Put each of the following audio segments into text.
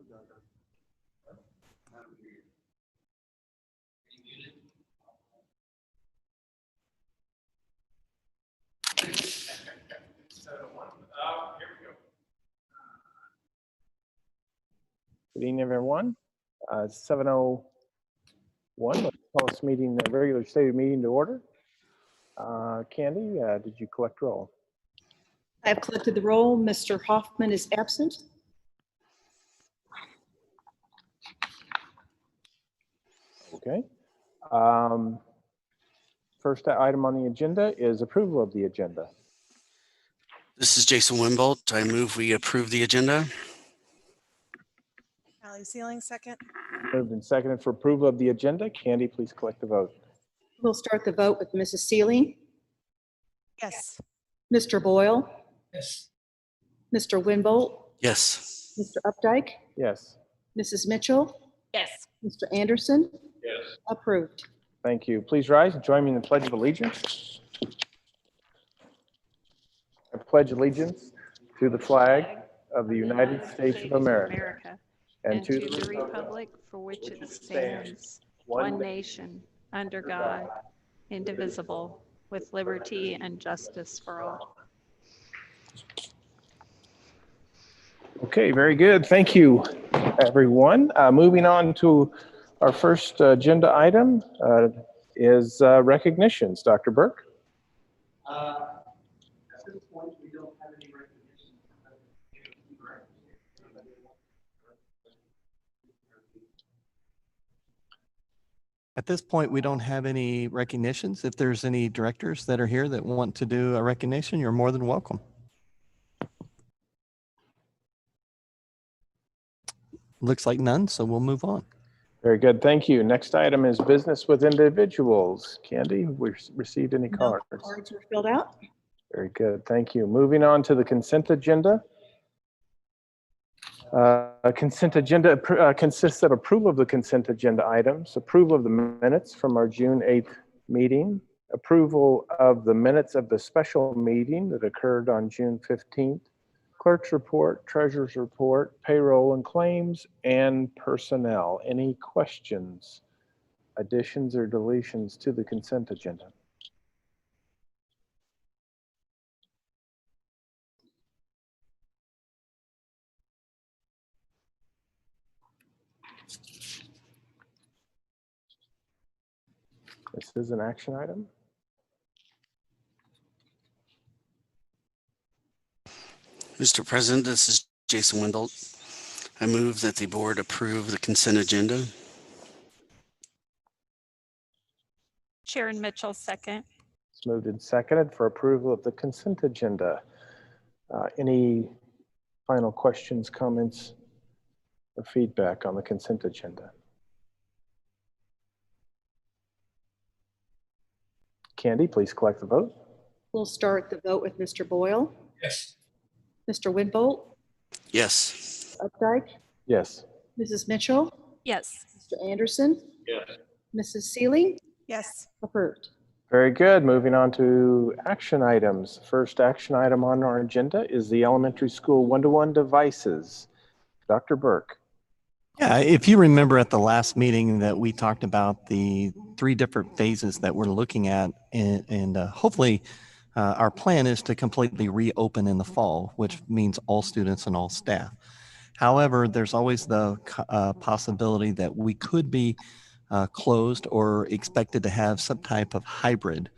Good evening, everyone. 7:01. Let's call this meeting, the regular stated meeting to order. Candy, did you collect roll? I have collected the roll. Mr. Hoffman is absent. Okay. First item on the agenda is approval of the agenda. This is Jason Wimbold. I move we approve the agenda. Allie Sealing, second. Moved and seconded for approval of the agenda. Candy, please collect the vote. We'll start the vote with Mrs. Sealing, Yes. Mr. Boyle, Yes. Mr. Winbolt, Yes. Mr. Updike, Yes. Mrs. Mitchell, Yes. Mr. Anderson. Yes. Approved. Thank you. Please rise and join me in the Pledge of Allegiance. I pledge allegiance to the flag of the United States of America and to the republic for which it stands, one nation, under God, indivisible, with liberty and justice for all. Okay, very good. Thank you, everyone. Moving on to our first agenda item is recognitions. Dr. Burke. At this point, we don't have any recognition. At this point, we don't have any recognitions. If there's any directors that are here that want to do a recognition, you're more than welcome. Looks like none, so we'll move on. Very good. Thank you. Next item is business with individuals. Candy, have we received any No cards? cards were filled out. Very good. Thank you. Moving on to the consent agenda. Consent agenda consists of approval of the consent agenda items, approval of the minutes from our June 8th meeting, approval of the minutes of the special meeting that occurred on June 15th, clerk's report, treasurer's report, payroll and claims, and personnel. Any questions, additions, or deletions to the consent agenda? This is an action item. Mr. President, this is Jason Wimbold. I move that the board approve the consent agenda. Sharon Mitchell, second. It's moved and seconded for approval of the consent agenda. Any final questions, comments, or feedback on the consent agenda? Candy, please collect the vote. We'll start the vote with Mr. Boyle, Yes. Mr. Winbolt, Yes. Updike, Yes. Mrs. Mitchell, Yes. Mr. Anderson, Yes. Mrs. Sealing. Yes. Approved. Very good. Moving on to action items. First action item on our agenda is the elementary school one-to-one devices. Dr. Burke. Yeah, if you remember at the last meeting that we talked about the 3 different phases that we're looking at, and hopefully our plan is to completely reopen in the fall, which means all students and all staff. However, there's always the possibility that we could be closed or expected to have some type of hybrid.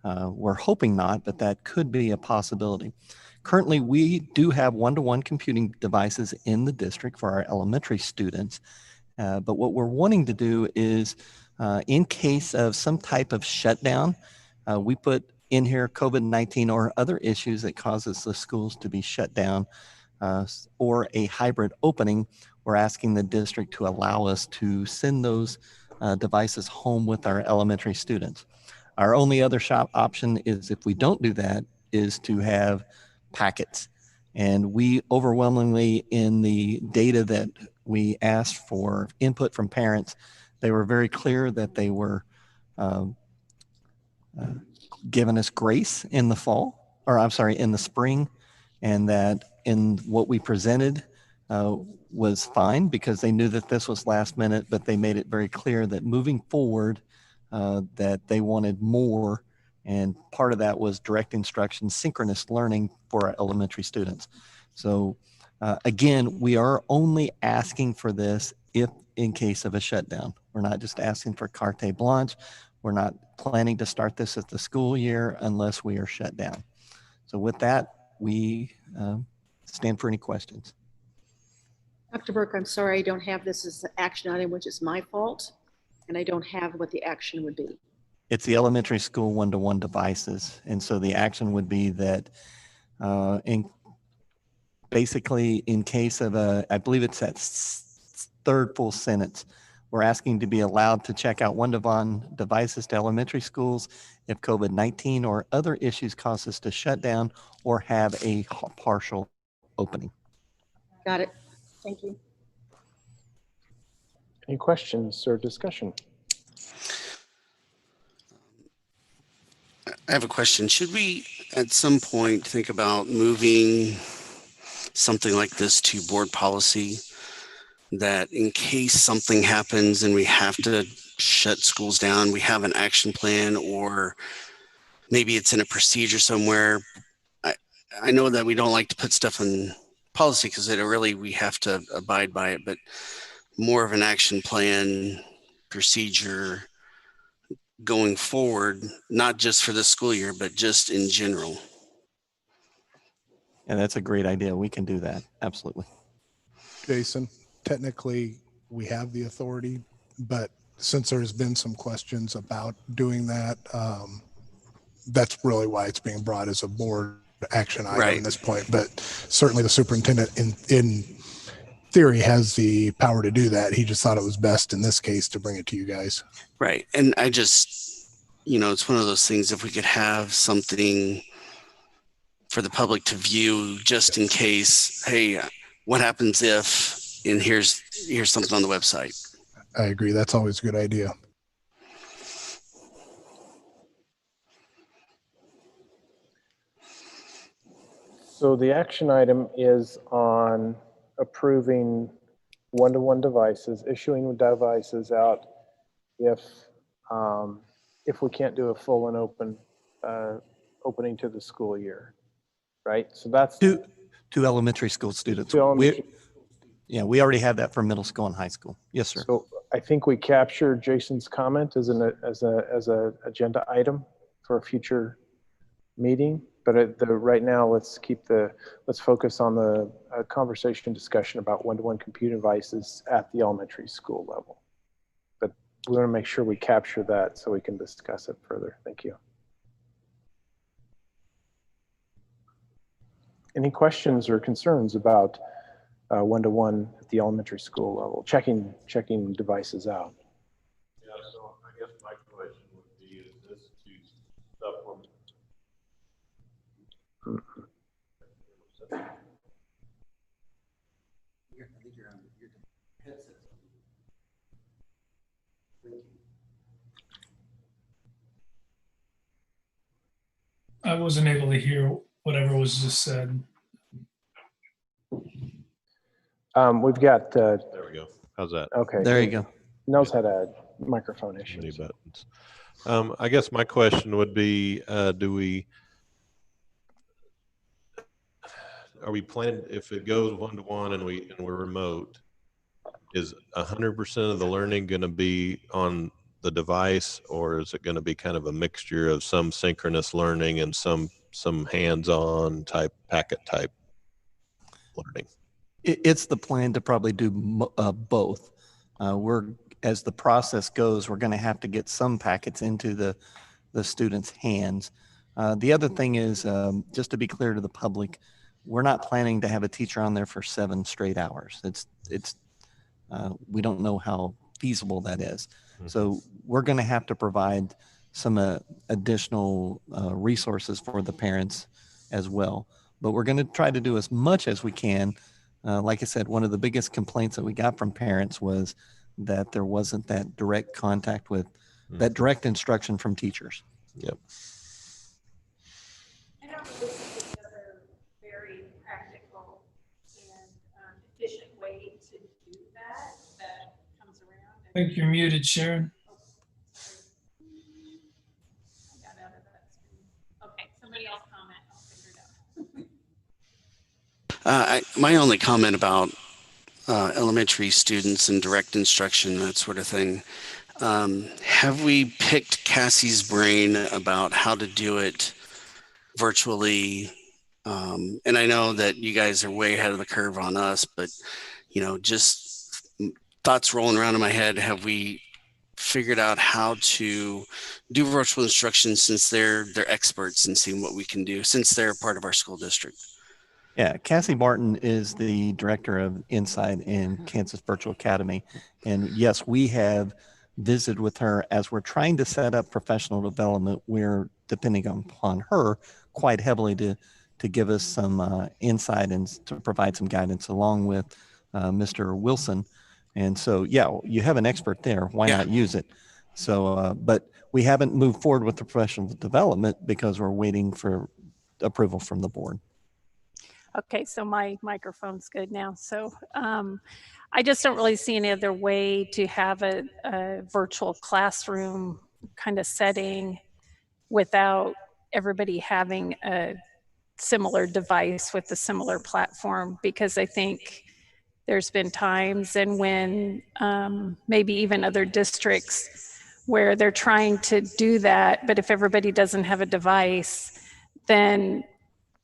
We're hoping not, but that could be a possibility. Currently, we do have one-to-one computing devices in the district for our elementary students. But what we're wanting to do is, in case of some type of shutdown, we put in here COVID-19 or other issues that causes the schools to be shut down, or a hybrid opening. We're asking the district to allow us to send those devices home with our elementary students. Our only other option is, if we don't do that, is to have packets. And we overwhelmingly, in the data that we asked for input from parents, they were very clear that they were giving us grace in the fall, or I'm sorry, in the spring, and that in what we presented, was fine because they knew that this was last minute, but they made it very clear that moving forward, that they wanted more. And part of that was direct instruction, synchronous learning for our elementary students. So again, we are only asking for this if in case of a shutdown. We're not just asking for carte blanche. We're not planning to start this at the school year unless we are shut down. So with that, we stand for any questions. Dr. Burke, I'm sorry, I don't have this as an action item, which is my fault, and I don't have what the action would be. It's the elementary school one-to-one devices. And so the action would be that basically in case of I believe it's that third full sentence, we're asking to be allowed to check out one-to-one devices to elementary schools if COVID-19 or other issues cause us to shut down or have a partial opening. Got it. Thank you. Any questions or discussion? I have a question. Should we at some point think about moving something like this to board policy, that in case something happens and we have to shut schools down, we have an action plan, or maybe it's in a procedure somewhere? I know that we don't like to put stuff in policy because we have to abide by it, but more of an action plan procedure going forward, not just for this school year, but just in general. And that's a great idea. We can do that. Absolutely. Jason, technically we have the authority, but since there's been some questions about doing that, that's really why it's being brought as a board action item Right. at this point. But certainly the superintendent in theory has the power to do that. He just thought it was best in this case to bring it to you guys. Right. And I just, it's one of those things, if we could have something for the public to view just in case, hey, what happens if, and here's something on the website. I agree. That's always a good idea. So the action item is on approving one-to-one devices, issuing devices out if we can't do a full and open opening to the school year, right? So that's Two elementary school students. two elementary. We already have that for middle school and high school. Yes, sir. So I think we captured Jason's comment as a agenda item for a future meeting. But right now, let's focus on the conversation discussion about one-to-one computer devices at the elementary school level. But we want to make sure we capture that so we can discuss it further. Thank you. Any questions or concerns about one-to-one at the elementary school level, checking devices out? Yeah, so I guess my question would be, is this to supplement? I wasn't able to hear whatever was just said. We've got. There we go. How's that? Okay. There you go. Knows how to microphone issues. Many buttons. I guess my question would be, are we planning, if it goes one-to-one and we're remote, is 100% of the learning going to be on the device, or is it going to be kind of a mixture of some synchronous learning and some hands-on type packet type learning? It's the plan to probably do both. As the process goes, we're going to have to get some packets into the students' hands. The other thing is, just to be clear to the public, we're not planning to have a teacher on there for 7 straight hours. We don't know how feasible that is. Mm-hmm. So we're going to have to provide some additional resources for the parents as well. But we're going to try to do as much as we can. Like I said, one of the biggest complaints that we got from parents was that there wasn't that direct contact with that direct instruction from teachers. Yep. I know this is another very practical and efficient think you're muted, Sharon. Okay, somebody else comment. I'll figure it out. My only comment about elementary students and direct instruction, that sort of thing. Have we picked Cassie's brain about how to do it virtually? And I know that you guys are way ahead of the curve on us, but just thoughts rolling around in my head. Have we figured out how to do virtual instruction since they're experts and seeing what we can do since they're part of our school district? Yeah, Cassie Martin is the director of Insight in Kansas Virtual Academy. And yes, we have visited with her as we're trying to set up professional development. We're depending upon her quite heavily to give us some insight and to provide some guidance along with Mr. Wilson. And so, yeah, you have an expert there. Why Yeah. not use it? So, but we haven't moved forward with the professional development because we're waiting for approval from the board. Okay, so my microphone's good now. So I just don't really see any other way to have a virtual classroom kind of setting without everybody having a similar device with a similar platform, because I think there's been times and when maybe even other districts where they're trying to do that, but if everybody doesn't have a device, then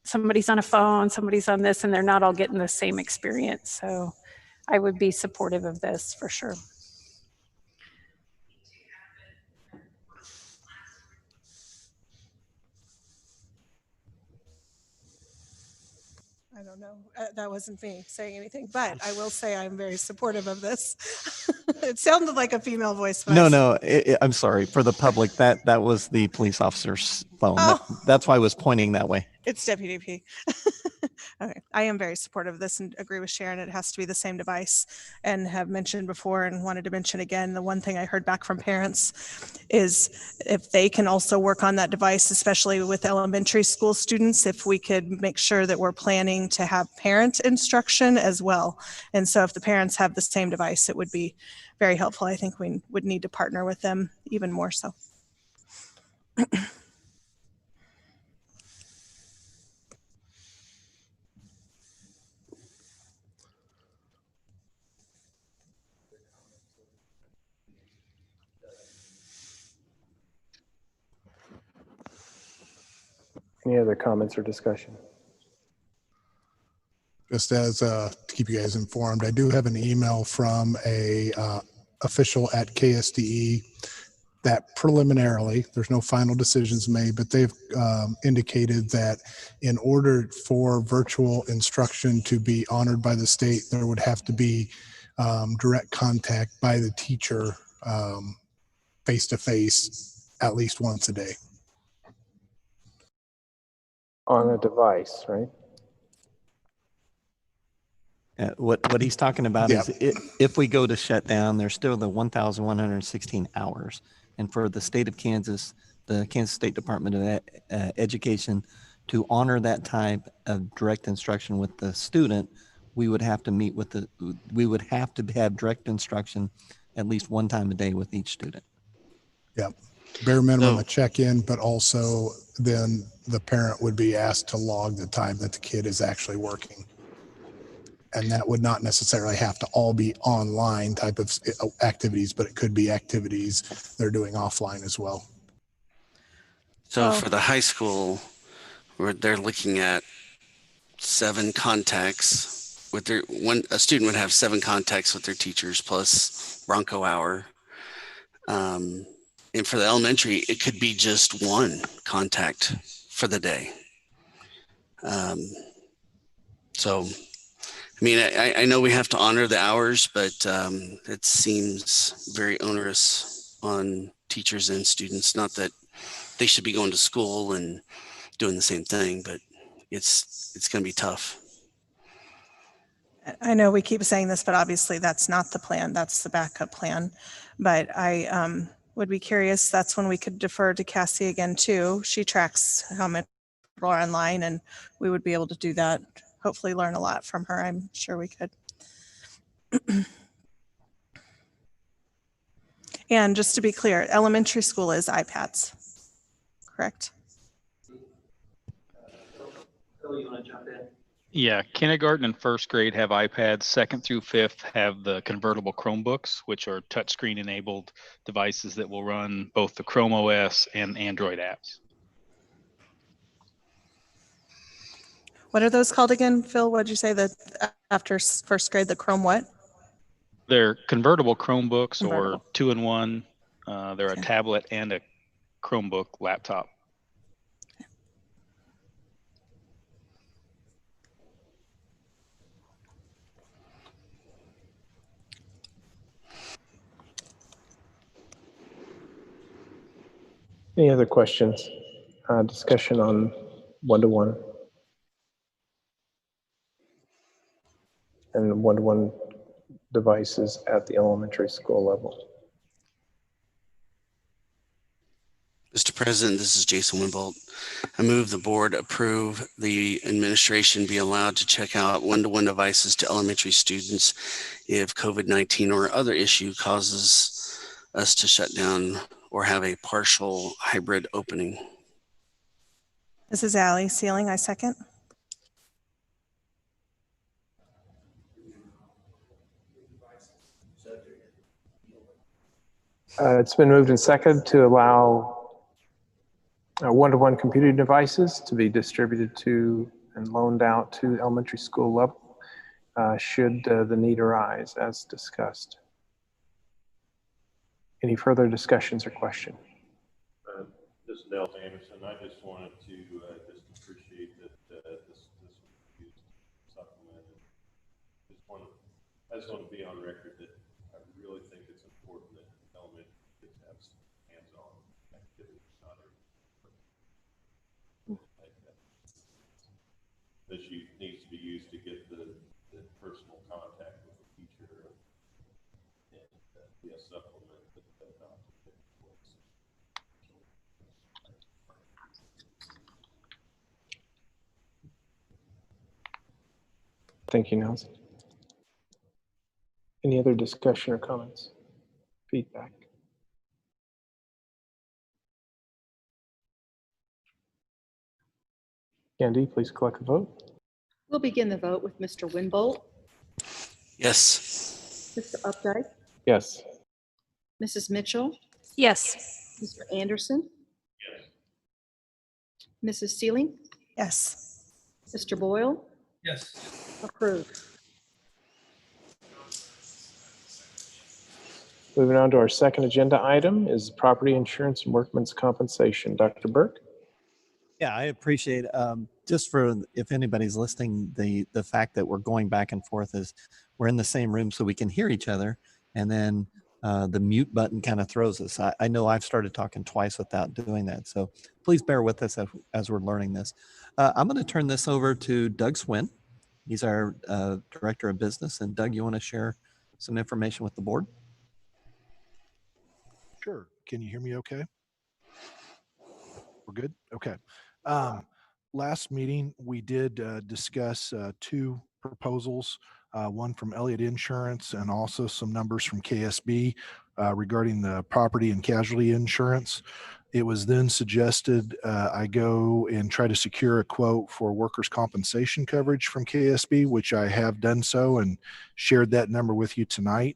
somebody's on a phone, somebody's on this, and they're not all getting the same experience. So I would be supportive of this for sure. I don't know. That wasn't me saying anything, but I will say I'm very supportive of this. It sounded like a female voice. No, I'm sorry for the public. That was the police officer's phone. Oh. That's why I was pointing that way. It's Deputy P. Okay. I am very supportive of this and agree with Sharon. It has to be the same device, and have mentioned before and wanted to mention again, the one thing I heard back from parents is if they can also work on that device, especially with elementary school students, if we could make sure that we're planning to have parent instruction as well. And so if the parents have the same device, it would be very helpful. I think we would need to partner with them even more so. Any other comments or discussion? Just as to keep you guys informed, I do have an email from a official at KSDE that preliminarily, there's no final decisions made, but they've indicated that in order for virtual instruction to be honored by the state, there would have to be direct contact by the teacher face-to-face at least once a day. On a device, right? What he's talking about Yep. is if we go to shut down, there's still the 1,116 hours. And for the state of Kansas, the Kansas State Department of Education, to honor that type of direct instruction with the student, we would have to have direct instruction at least one time a day with each student. Yep. Bare minimum a check-in, but also then the parent would be asked to log the time that the kid is actually working. And that would not necessarily have to all be online type of activities, but it could be activities they're doing offline as well. So for the high school, they're looking at 7 contacts with a student would have 7 contacts with their teachers plus Bronco hour. And for the elementary, it could be just 1 contact for the day. So, I mean, I know we have to honor the hours, but it seems very onerous on teachers and students. Not that they should be going to school and doing the same thing, but it's going to be tough. I know we keep saying this, but obviously that's not the plan. That's the backup plan. But I would be curious. That's when we could defer to Cassie again too. She tracks how many people are online, and we would be able to do that. Hopefully learn a lot from her. I'm sure we could. And just to be clear, elementary school is iPads, correct? Yeah, kindergarten and first grade have iPads. Second through fifth have the convertible Chromebooks, which are touchscreen enabled devices that will run both the Chrome OS and Android apps. What are those called again, Phil? What'd you say that after first grade, the Chrome what? They're convertible Chromebooks Convertible. or 2-in-1. They're Okay. a tablet and a Chromebook laptop. Any other questions? Discussion on one-to-one and one-to-one devices at the elementary school level. Mr. President, this is Jason Winbolt. I move the board approve the administration be allowed to check out one-to-one devices to elementary students if COVID-19 or other issue causes us to shut down or have a partial hybrid opening. This is Ally Sealing. I second. It's been moved and seconded to allow one-to-one computing devices to be distributed to and loaned out to elementary school level should the need arise as discussed. Any further discussions or questions? This is Dale Anderson. I just wanted to just appreciate that this was used to supplement. I just want to be on record that I really think it's important that elementary kids have some hands-on activities. Not like that. This needs to be used to get the personal contact with the teacher and be a supplement. Thank you, Nelson. Any other discussion or comments? Feedback? Candy, please collect the vote. We'll begin the vote with Mr. Winbolt, Yes. Mr. Updike, Yes. Mrs. Mitchell, Yes. Mr. Anderson, Mrs. Sealing, Yes. Mr. Boyle, Yes. approved. Moving on to our second agenda item is property insurance and workman's compensation. Dr. Burke? Yeah, I appreciate just for if anybody's listening, the fact that we're going back and forth is we're in the same room so we can hear each other, and then the mute button kind of throws us. I know I've started talking twice without doing that, so please bear with us as we're learning this. I'm going to turn this over to Doug Swin. He's our Director of Business, and Doug, you want to share some information with the board? Sure. Can you hear me okay? We're good? Okay. Last meeting, we did discuss two proposals, one from Elliott Insurance and also some numbers from KSB regarding the property and casualty insurance. It was then suggested I go and try to secure a quote for workers' compensation coverage from KSB, which I have done so and shared that number with you tonight.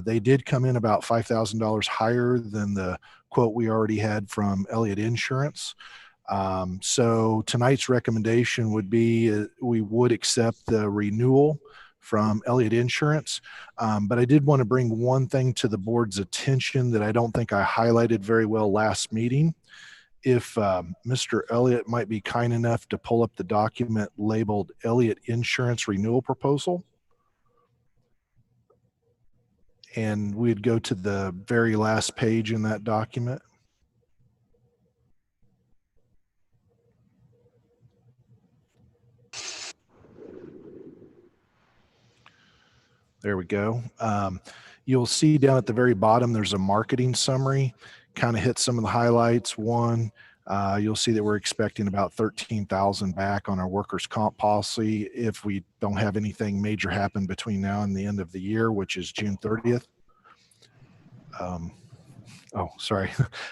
They did come in about $5,000 higher than the quote we already had from Elliott Insurance. So tonight's recommendation would be we would accept the renewal from Elliott Insurance. But I did want to bring one thing to the board's attention that I don't think I highlighted very well last meeting. If Mr. Elliott might be kind enough to pull up the document labeled Elliott Insurance Renewal Proposal. And we'd go to the very last page in that document. There we go. You'll see down at the very bottom, there's a marketing summary, kind of hit some of the highlights. One, you'll see that we're expecting about 13,000 back on our workers' comp policy if we don't have anything major happen between now and the end of the year, which is June 30th. Oh, sorry.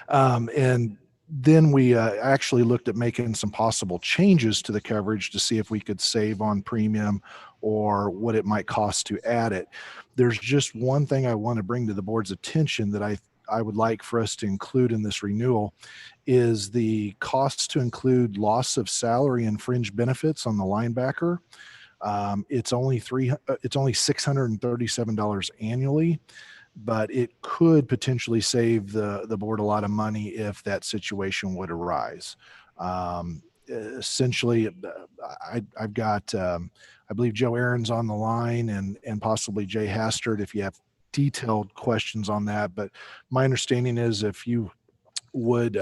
And then we actually looked at making some possible changes to the coverage to see if we could save on premium or what it might cost to add it. There's just one thing I want to bring to the board's attention that I would like for us to include in this renewal is the costs to include loss of salary and fringe benefits on the linebacker. It's only $637 annually, but it could potentially save the board a lot of money if that situation would arise. Essentially, I've got, I believe Joe Aaron's on the line and possibly Jay Hastert if you have detailed questions on that. But my understanding is if you would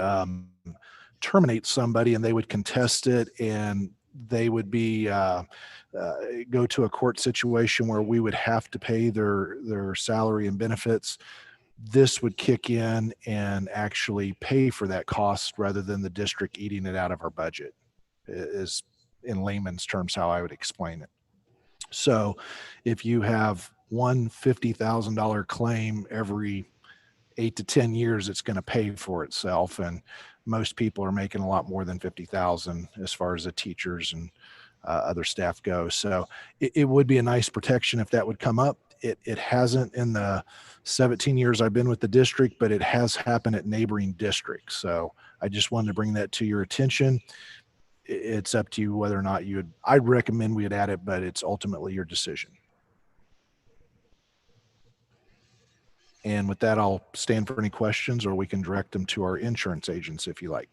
terminate somebody and they would contest it and they would be go to a court situation where we would have to pay their salary and benefits, this would kick in and actually pay for that cost rather than the district eating it out of our budget, is in layman's terms how I would explain it. So if you have one $50,000 claim every 8 to 10 years, it's going to pay for itself. And most people are making a lot more than 50,000 as far as the teachers and other staff go. So it would be a nice protection if that would come up. It hasn't in the 17 years I've been with the district, but it has happened at neighboring districts. So I just wanted to bring that to your attention. It's up to you whether or not I'd recommend we would add it, but it's ultimately your decision. And with that, I'll stand for any questions, or we can direct them to our insurance agents if you like.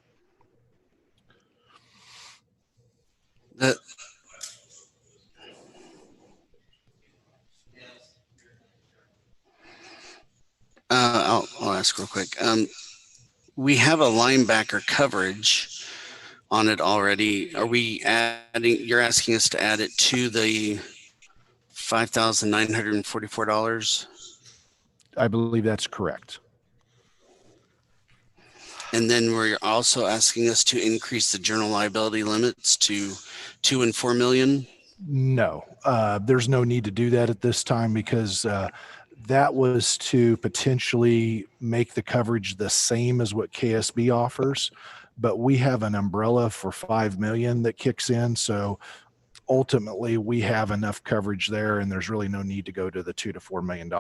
I'll ask real quick. We have a linebacker coverage on it already. Are we adding, you're asking us to add it to the $5,944? I believe that's correct. And then we're also asking us to increase the general liability limits to 2 and 4 million. No, there's no need to do that at this time because that was to potentially make the coverage the same as what KSB offers, but we have an umbrella for 5 million that kicks in. So ultimately we have enough coverage there and there's really no need to go to the $2 to $4 million.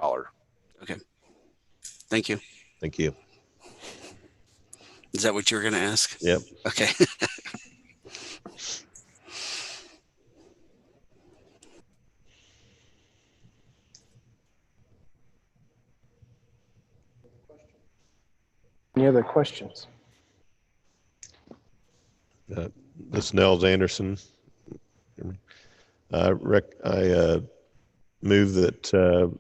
Okay. Thank you. Thank you. Is that what you were going to ask? Yep. Okay. Any other questions? This is Nels Anderson. I move that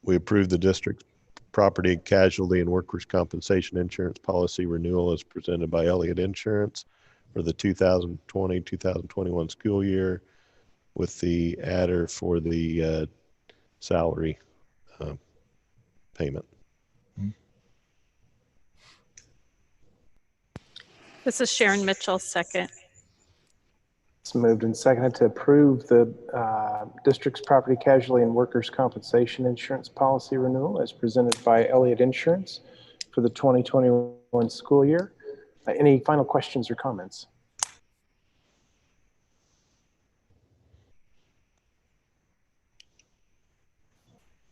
we approve the district property, casualty, and workers' compensation insurance policy renewal as presented by Elliott Insurance for the 2020-2021 school year with the adder for the salary payment. This is Sharon Mitchell, second. It's moved and seconded to approve the district's property casualty and workers' compensation insurance policy renewal as presented by Elliott Insurance for the 2021 school year. Any final questions or comments?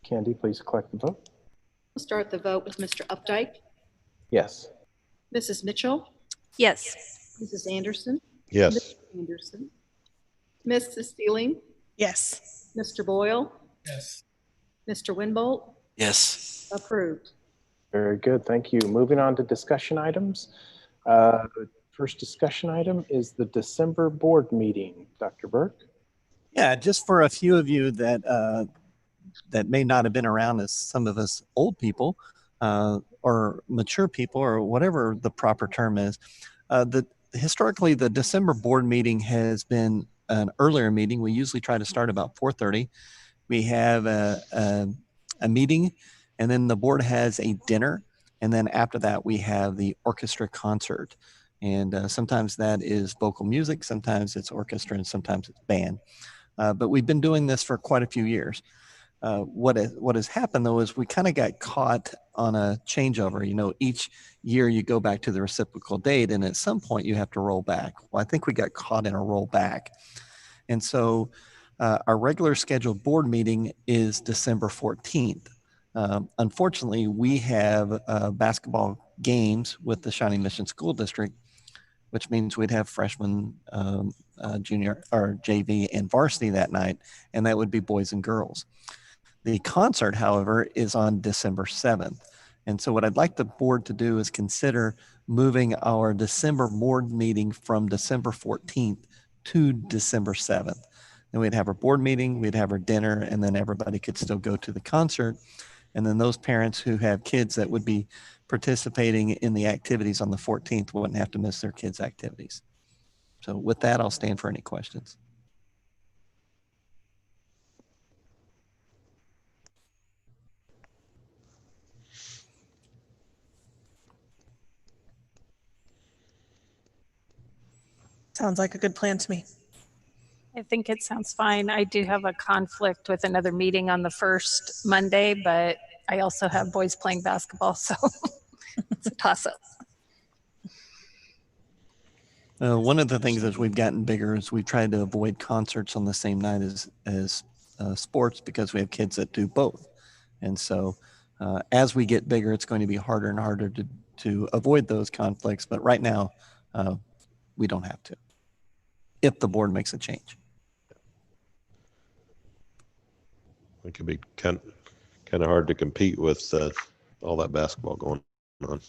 Candy, please collect the vote. We'll start the vote with Mr. Updike, Yes. Mrs. Mitchell, Yes. Mrs. Anderson, Yes. Mr. Anderson, Mrs. Steeling, Yes. Mr. Boyle, Yes. Mr. Winbolt, Yes. approved. Very good. Thank you. Moving on to discussion items. First discussion item is the December board meeting. Dr. Burke? Yeah, just for a few of you that that may not have been around as some of us old people or mature people or whatever the proper term is. Historically, the December board meeting has been an earlier meeting. We usually try to start about 4:30. We have a meeting, and then the board has a dinner. And then after that, we have the orchestra concert. And sometimes that is vocal music, sometimes it's orchestra, and sometimes it's band. But we've been doing this for quite a few years. what has happened though is we kind of got caught on a changeover. You know, each year you go back to the reciprocal date, and at some point you have to roll back. Well, I think we got caught in a roll back, and so our regular scheduled board meeting is December 14th. Unfortunately, we have basketball games with the Shawnee Mission School District, which means we'd have freshman, junior, or JV and varsity that night, and that would be boys and girls. The concert, however, is on December 7th. And so what I'd like the board to do is consider moving our December board meeting from December 14th to December 7th. And we'd have our board meeting, we'd have our dinner, and then everybody could still go to the concert. And then those parents who have kids that would be participating in the activities on the 14th wouldn't have to miss their kids' activities. So with that, I'll stand for any questions. Sounds like a good plan to me. I think it sounds fine. I do have a conflict with another meeting on the first Monday, but I also have boys playing basketball, so it's a toss-up. One of the things as we've gotten bigger is we've tried to avoid concerts on the same night as sports, because we have kids that do both. And so as we get bigger, it's going to be harder and harder to avoid those conflicts. But right now, we don't have to, if the board makes a change. It could be kind of hard to compete with all that basketball going on.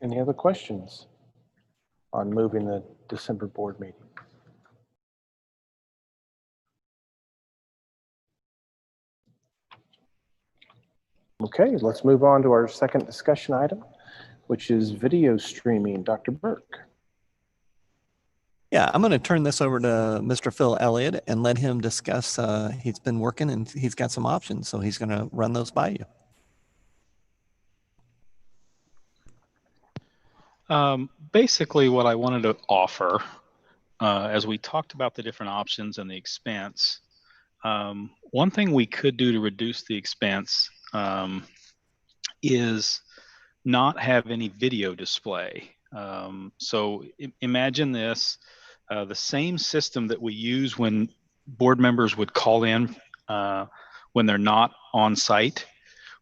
Any other questions on moving the December board meeting? Okay, let's move on to our second discussion item, which is video streaming. Dr. Burke. Yeah, I'm going to turn this over to Mr. Phil Elliott and let him discuss. He's been working and he's got some options, so he's going to run those by you. Basically, what I wanted to offer, as we talked about the different options and the expense, one thing we could do to reduce the expense is not have any video display. So imagine this, the same system that we use when board members would call in when they're not on site,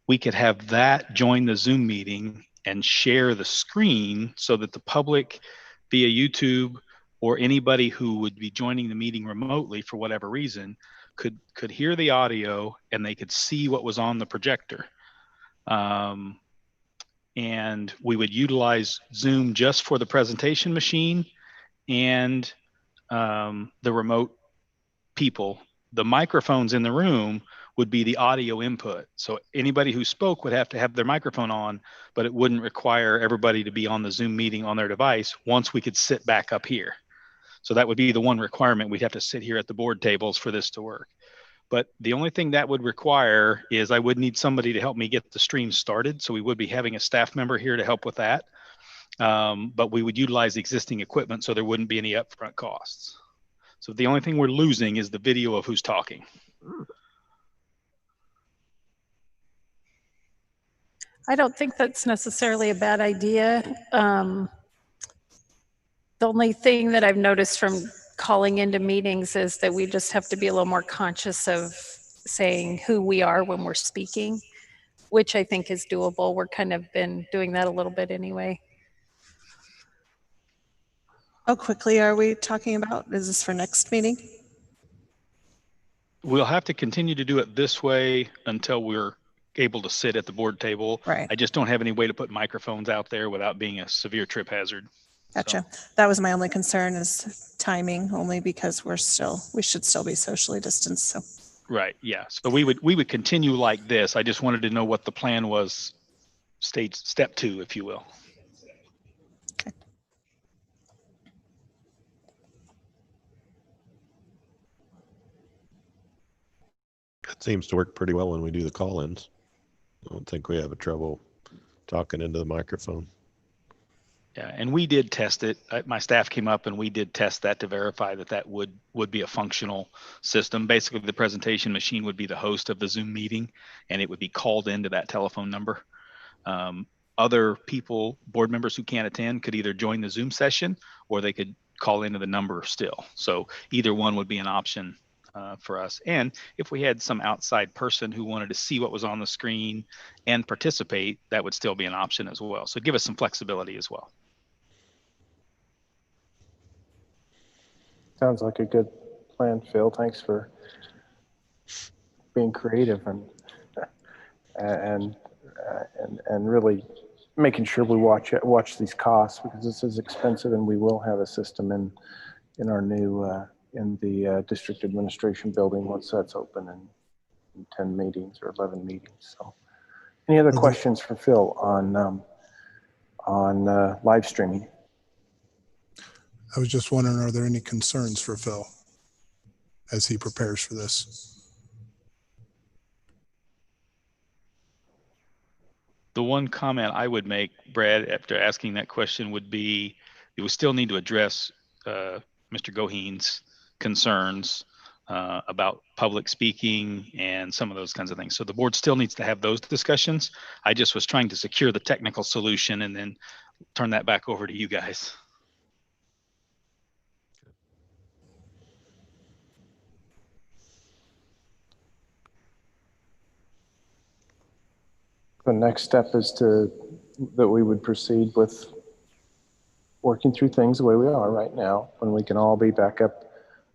we could have that join the Zoom meeting and share the screen so that the public via YouTube or anybody who would be joining the meeting remotely for whatever reason could hear the audio and they could see what was on the projector. And we would utilize Zoom just for the presentation machine and the remote people. The microphones in the room would be the audio input. So anybody who spoke would have to have their microphone on, but it wouldn't require everybody to be on the Zoom meeting on their device once we could sit back up here. So that would be the one requirement. We'd have to sit here at the board tables for this to work. But the only thing that would require is I would need somebody to help me get the stream started. So we would be having a staff member here to help with that. But we would utilize existing equipment so there wouldn't be any upfront costs. So the only thing we're losing is the video of who's talking. I don't think that's necessarily a bad idea. The only thing that I've noticed from calling into meetings is that we just have to be a little more conscious of saying who we are when we're speaking, which I think is doable. We're kind of been doing that a little bit anyway. How quickly are we talking about? Is this for next meeting? We'll have to continue to do it this way until we're able to sit at the board table. Right. I just don't have any way to put microphones out there without being a severe trip hazard. Gotcha. So that was my only concern, is timing, only because we should still be socially distanced. So. Right. Yeah. So we would continue like this. I just wanted to know what the plan was, step 2, if you will. Okay. It seems to work pretty well when we do the call-ins. I don't think we have a trouble talking into the microphone. Yeah, and we did test it. My staff came up and we did test that to verify that that would be a functional system. Basically, the presentation machine would be the host of the Zoom meeting, and it would be called into that telephone number. Other people, board members who can't attend, could either join the Zoom session or they could call into the number still. So either one would be an option for us. And if we had some outside person who wanted to see what was on the screen and participate, that would still be an option as well. So give us some flexibility as well. Sounds like a good plan, Phil. Thanks for being creative and really making sure we watch these costs, because this is expensive, and we will have a system in our new in the district administration building once that's open in 10 meetings or 11 meetings. So, any other questions for Phil on live streaming? I was just wondering, are there any concerns for Phil as he prepares for this? The one comment I would make, Brad, after asking that question would be, we still need to address Mr. Goheen's concerns about public speaking and some of those kinds of things. So the board still needs to have those discussions. I just was trying to secure the technical solution and then turn that back over to you guys. The next step is that we would proceed with working through things the way we are right now. When we can all be back up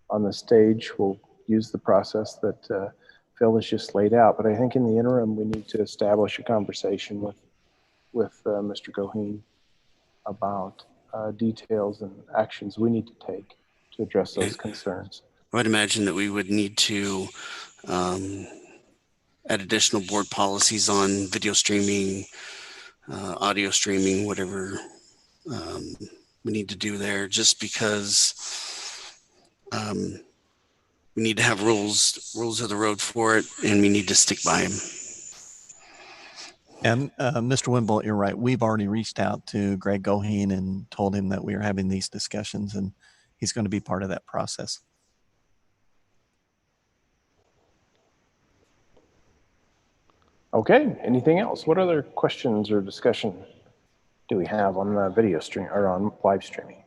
on the stage, we'll use the process that Phil has just laid out. But I think in the interim, we need to establish a conversation with Mr. Goheen about details and actions we need to take to address those concerns. I would imagine that we would need to add additional board policies on video streaming, audio streaming, whatever we need to do there, just because we need to have rules of the road for it, and we need to stick by them. And Mr. Wimble, you're right. We've already reached out to Greg Goheen and told him that we are having these discussions, and he's going to be part of that process. Okay, anything else? What other questions or discussion do we have on the video stream or on live streaming?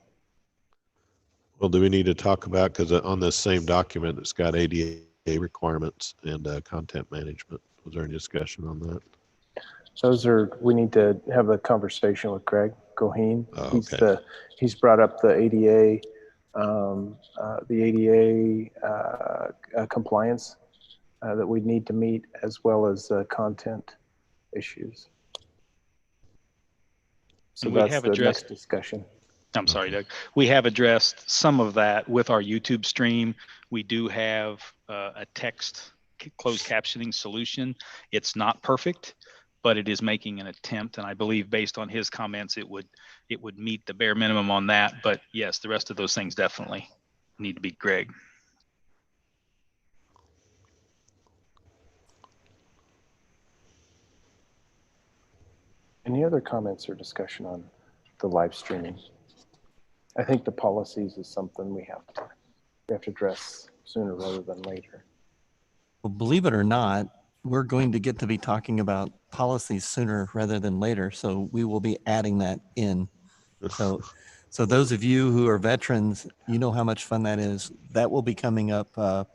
Well, do we need to talk about, because on this same document, it's got ADA requirements and content management. Was there any discussion on that? We need to have a conversation with Greg Goheen. Oh, okay. He's brought up the ADA, compliance that we need to meet, as well as content issues. So that's the next discussion. I'm sorry, Doug. We have addressed some of that with our YouTube stream. We do have a text closed captioning solution. It's not perfect, but it is making an attempt. And I believe based on his comments, it would meet the bare minimum on that. But yes, the rest of those things definitely need to be Greg. Any other comments or discussion on the live streaming? I think the policies is something we have to address sooner rather than later. Well, believe it or not, we're going to get to be talking about policies sooner rather than later. So we will be adding that in. So those of you who are veterans, you know how much fun that is. That will be coming up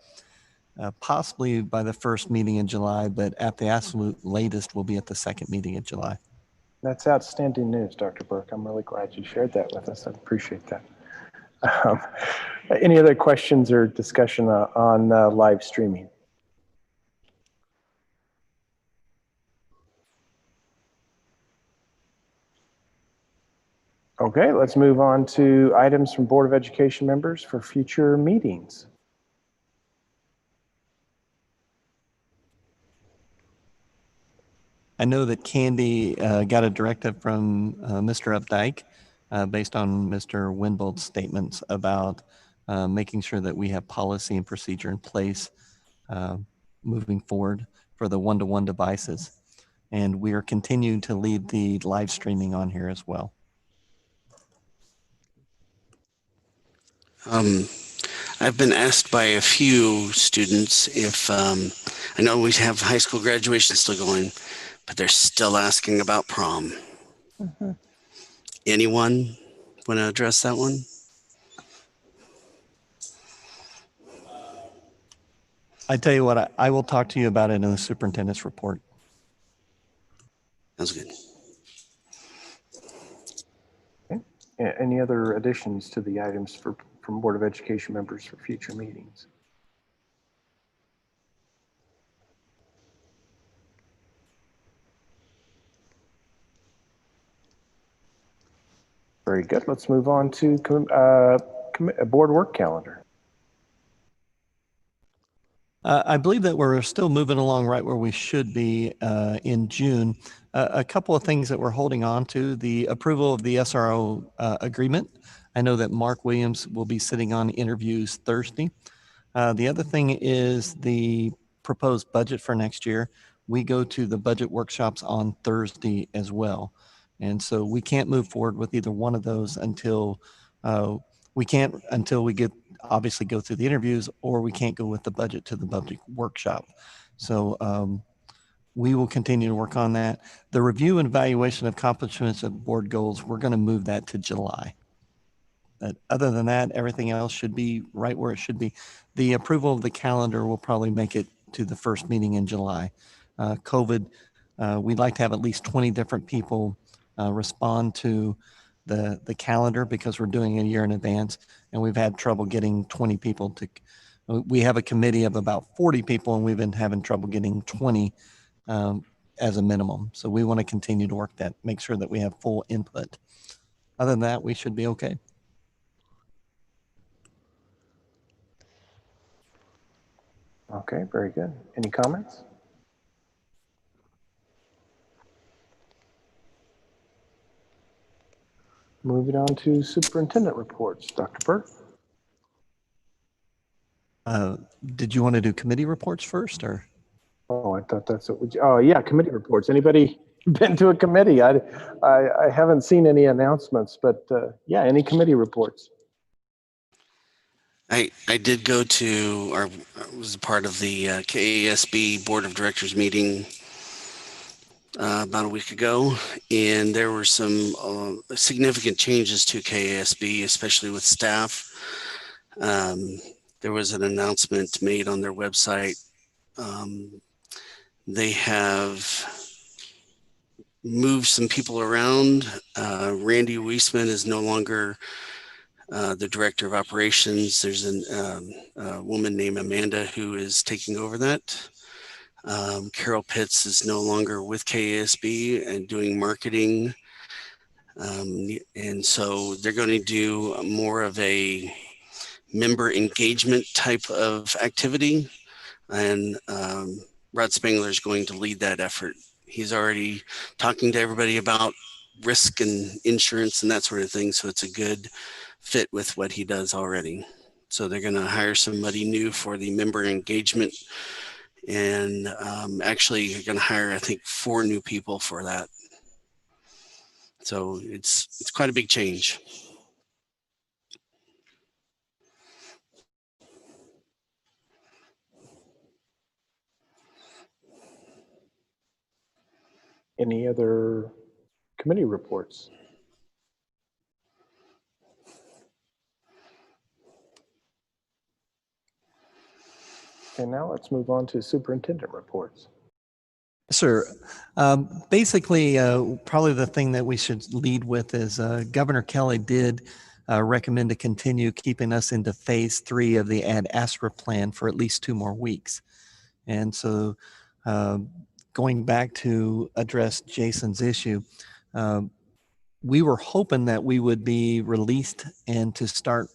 possibly by the first meeting in July, but at the absolute latest, we'll be at the second meeting in July. That's outstanding news, Dr. Burke. I'm really glad you shared that with us. I appreciate that. Any other questions or discussion on live streaming? Okay, let's move on to items from Board of Education members for future meetings. I know that Candy got a directive from Mr. Updike based on Mr. Winbold's statements about making sure that we have policy and procedure in place moving forward for the one-to-one devices. And we are continuing to lead the live streaming on here as well. I've been asked by a few students if, I know we have high school graduation still going, but they're still asking about prom. Anyone want to address that one? I tell you what, I will talk to you about it in the superintendent's report. Sounds good. Any other additions to the items from Board of Education members for future meetings? Very good. Let's move on to board work calendar. I believe that we're still moving along right where we should be in June. A couple of things that we're holding on to, the approval of the SRO agreement. I know that Mark Williams will be sitting on interviews Thursday. The other thing is the proposed budget for next year. We go to the budget workshops on Thursday as well. And so we can't move forward with either one of those until we get obviously go through the interviews, or we can't go with the budget to the budget workshop. So we will continue to work on that. The review and evaluation of accomplishments of board goals, we're going to move that to July. But other than that, everything else should be right where it should be. The approval of the calendar will probably make it to the first meeting in July. COVID, we'd like to have at least 20 different people respond to the calendar because we're doing a year in advance, and we've had trouble getting 20 people to. We have a committee of about 40 people, and we've been having trouble getting 20 as a minimum. So we want to continue to work that, make sure that we have full input. Other than that, we should be okay. Okay, very good. Any comments? Moving on to superintendent reports. Dr. Burke? Did you want to do committee reports first, or? Oh, I thought that's what we, oh yeah, committee reports. Anybody been to a committee? I haven't seen any announcements, but yeah, any committee reports? I did go to, or was a part of the KASB Board of Directors meeting about a week ago, and there were some significant changes to KASB, especially with staff. There was an announcement made on their website. They have moved some people around. Randy Weisman is no longer the director of operations. There's a woman named Amanda who is taking over that. Carol Pitts is no longer with KASB and doing marketing. And so they're going to do more of a member engagement type of activity. And Rod Spangler is going to lead that effort. He's already talking to everybody about risk and insurance and that sort of thing. So it's a good fit with what he does already. So they're going to hire somebody new for the member engagement, and actually you're going to hire, I think, 4 new people for that. So it's quite a big change. Any other committee reports? Okay, now let's move on to superintendent reports. Sir, basically, probably the thing that we should lead with is Governor Kelly did recommend to continue keeping us into phase 3 of the Ad-Astra plan for at least 2 more weeks. And so going back to address Jason's issue, we were hoping that we would be released and to start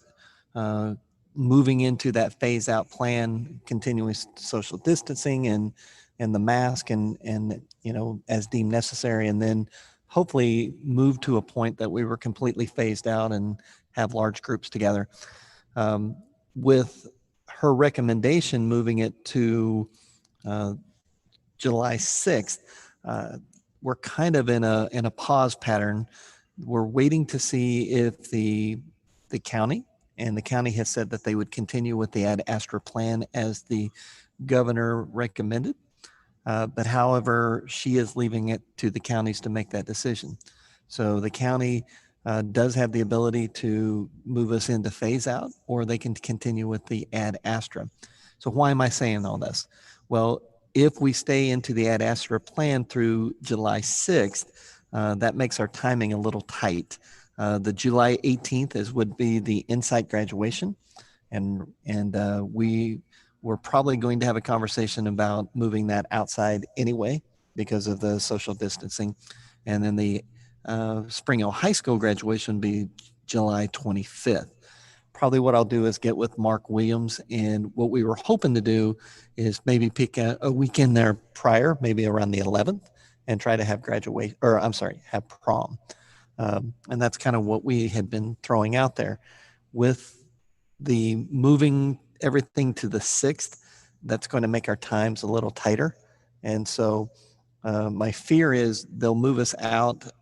moving into that phase out plan, continuous social distancing and the mask and you know, as deemed necessary, and then hopefully move to a point that we were completely phased out and have large groups together. With her recommendation, moving it to July 6th, we're kind of in a pause pattern. We're waiting to see if the county and the county has said that they would continue with the Ad Astra plan as the governor recommended. But however, she is leaving it to the counties to make that decision. So the county does have the ability to move us into phase out, or they can continue with the Ad Astra. So why am I saying all this? Well, if we stay into the Ad Astra plan through July 6th, that makes our timing a little tight. The July 18th would be the Insight graduation, and we're probably going to have a conversation about moving that outside anyway because of the social distancing. And then the Spring Hill High School graduation will be July 25th. Probably what I'll do is get with Mark Williams, and what we were hoping to do is maybe pick a weekend there prior, maybe around the 11th, and try to have have prom. And that's kind of what we had been throwing out there. With the moving everything to the 6th, that's going to make our times a little tighter. And so my fear is they'll move us into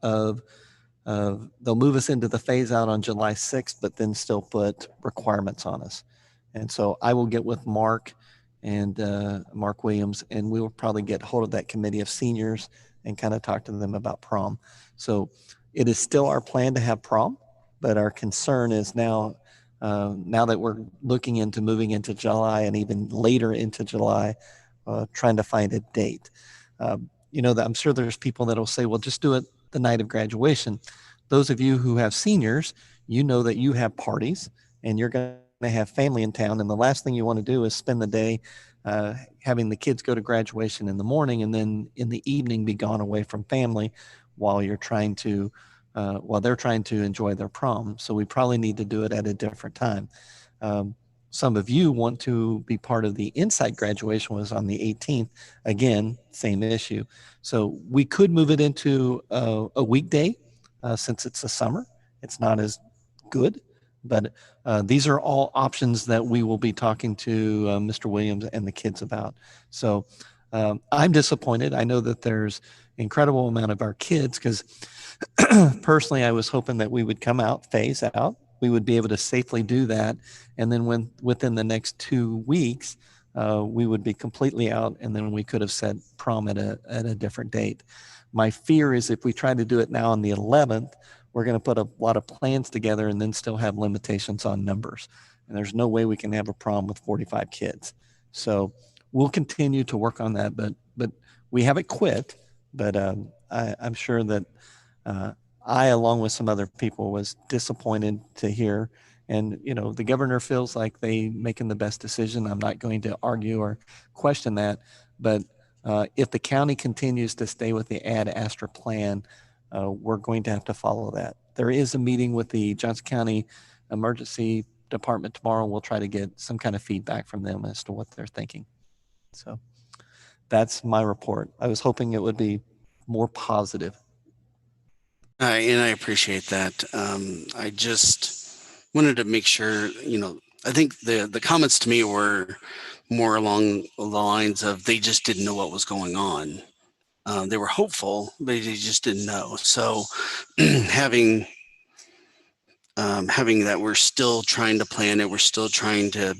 the phase out on July 6th, but then still put requirements on us. And so I will get with Mark and Mark Williams, and we will probably get hold of that committee of seniors and kind of talk to them about prom. So it is still our plan to have prom, but our concern is now that we're looking into moving into July and even later into July, trying to find a date. I'm sure there's people that will say, well, just do it the night of graduation. Those of you who have seniors, you know that you have parties and you're going to have family in town. And the last thing you want to do is spend the day having the kids go to graduation in the morning and then in the evening be gone away from family while they're trying to enjoy their prom. So we probably need to do it at a different time. Some of you want to be part of the Insight graduation was on the 18th. Again, same issue. So we could move it into a weekday since it's the summer. It's not as good, but these are all options that we will be talking to Mr. Williams and the kids about. So I'm disappointed. I know that there's incredible amount of our kids, because personally, I was hoping that we would come out, phase out. We would be able to safely do that. And then within the next 2 weeks, we would be completely out. And then we could have said prom at a different date. My fear is if we try to do it now on the 11th, we're going to put a lot of plans together and then still have limitations on numbers. And there's no way we can have a prom with 45 kids. So we'll continue to work on that, but we haven't quit. But I'm sure that I, along with some other people, was disappointed to hear. And, the governor feels like they making the best decision. I'm not going to argue or question that. But if the county continues to stay with the Ad Astra plan, we're going to have to follow that. There is a meeting with the Johnson County Emergency Department tomorrow. We'll try to get some kind of feedback from them as to what they're thinking. So that's my report. I was hoping it would be more positive. And I appreciate that. I just wanted to make sure, I think the comments to me were more along the lines of they just didn't know what was going on. They were hopeful, but they just didn't know. So having that we're still trying to plan it, we're still trying to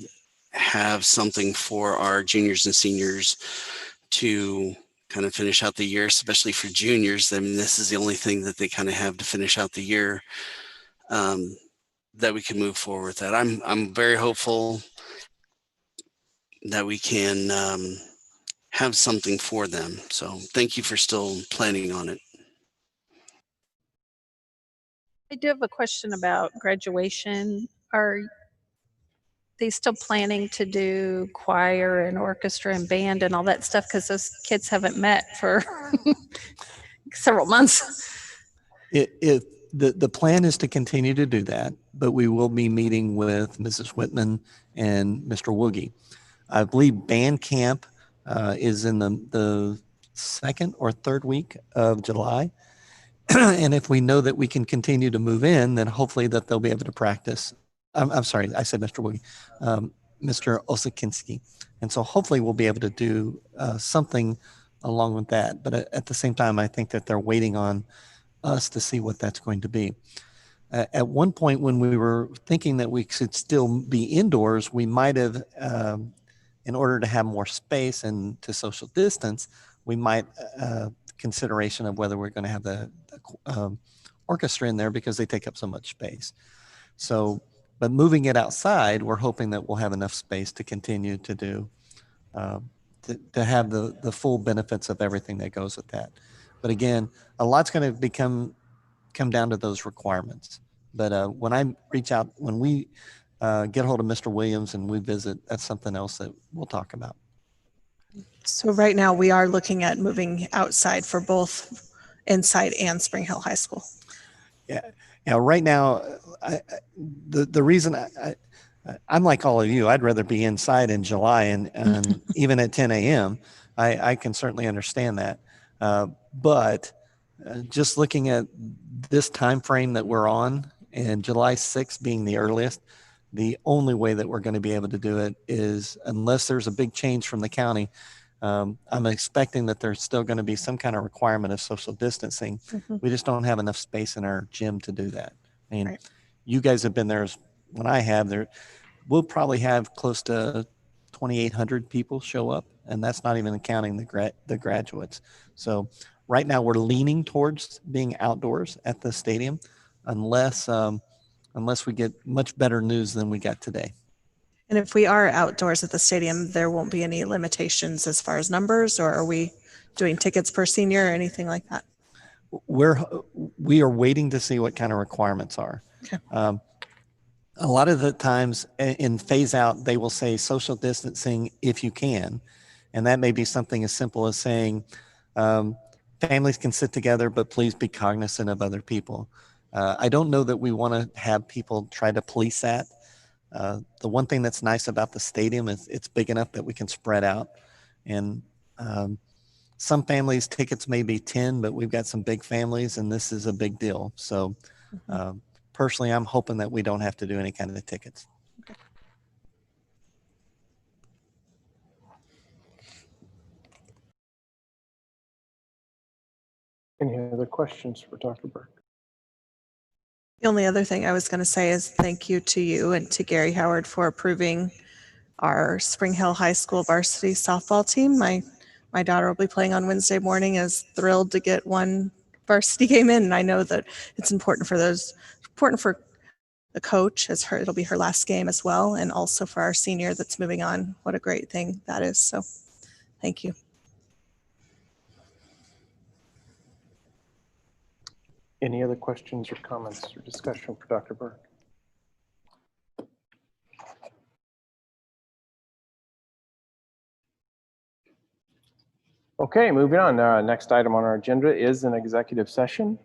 have something for our juniors and seniors to kind of finish out the year, especially for juniors. I mean, this is the only thing that they kind of have to finish out the year, that we can move forward with that. I'm very hopeful that we can have something for them. So thank you for still planning on it. I do have a question about graduation. Are they still planning to do choir and orchestra and band and all that stuff? Because those kids haven't met for several months. The plan is to continue to do that, but we will be meeting with Mrs. Whitman and Mr. Woogie. I believe band camp is in the second or third week of July. And if we know that we can continue to move in, then hopefully that they'll be able to practice. I'm sorry, I said Mr. Woogie, Mr. Osakinski. And so hopefully we'll be able to do something along with that. But at the same time, I think that they're waiting on us to see what that's going to be. At one point when we were thinking that we should still be indoors, we might have, in order to have more space and to social distance, we might consideration of whether we're going to have the orchestra in there because they take up so much space. So, but moving it outside, we're hoping that we'll have enough space to continue to do, to have the full benefits of everything that goes with that. But again, a lot's going to come down to those requirements. But when I reach out, when we get hold of Mr. Williams and we visit, that's something else that we'll talk about. So right now we are looking at moving outside for both Inside and Spring Hill High School. Yeah. Right now, the reason I'm like all of you, I'd rather be inside in July and even at 10 a.m. I can certainly understand that. But just looking at this time frame that we're on, and July 6th being the earliest, the only way that we're going to be able to do it is unless there's a big change from the county. I'm expecting that there's still going to be some kind of requirement of social distancing. Mm-hmm. We just don't have enough space in our gym to do that. I mean, Right. You guys have been there when I have there. We'll probably have close to 2,800 people show up, and that's not even counting the graduates. So right now we're leaning towards being outdoors at the stadium, unless we get much better news than we got today. And if we are outdoors at the stadium, there won't be any limitations as far as numbers, or are we doing tickets per senior or anything like that? We are waiting to see what kind of requirements are. Okay. A lot of the times in phase out, they will say social distancing if you can. And that may be something as simple as saying, families can sit together, but please be cognizant of other people. I don't know that we want to have people try to police that. The one thing that's nice about the stadium is it's big enough that we can spread out. And some families, tickets may be 10, but we've got some big families, and this is a big deal. So personally, I'm hoping that we don't have to do any kind of tickets. Okay. Any other questions for Dr. Burke? The only other thing I was going to say is thank you to you and to Gary Howard for approving our Spring Hill High School varsity softball team. My daughter will be playing on Wednesday morning, is thrilled to get one varsity game in. And I know that it's important for the coach, as it'll be her last game as well. And also for our senior that's moving on. What a great thing that is. So thank you. Any other questions or comments or discussion for Dr. Burke? Okay, moving on. Next item on our agenda is an executive session.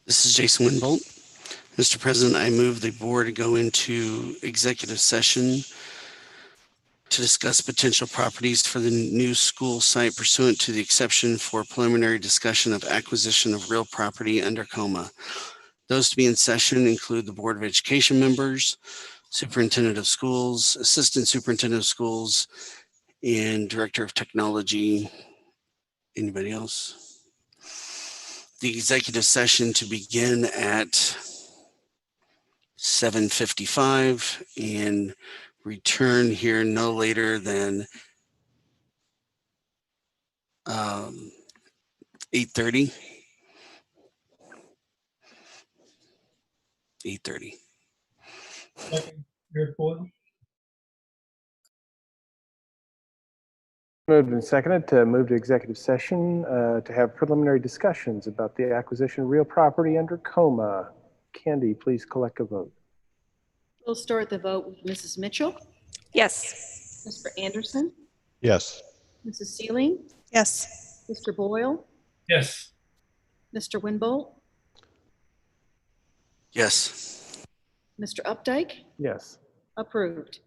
This is Jason Winbolt. Mr. President, I move the board to go into executive session to discuss potential properties for the new school site pursuant to the exception for preliminary discussion of acquisition of real property under COMA. Those to be in session include the Board of Education members, Superintendent of Schools, Assistant Superintendent of Schools, and Director of Technology. Anybody else? The executive session to begin at 7:55 and return here no later than 8:30. 8:30. Second, Eric Boyle. Moved and seconded to move to executive session to have preliminary discussions about the acquisition of real property under COMA. Candy, please collect a vote. We'll start the vote with Mrs. Mitchell, Yes. Mr. Anderson, Yes. Mrs. Sealing, Yes. Mr. Boyle, Yes. Mr. Winbolt, Yes. Mr. Updike, Yes. approved.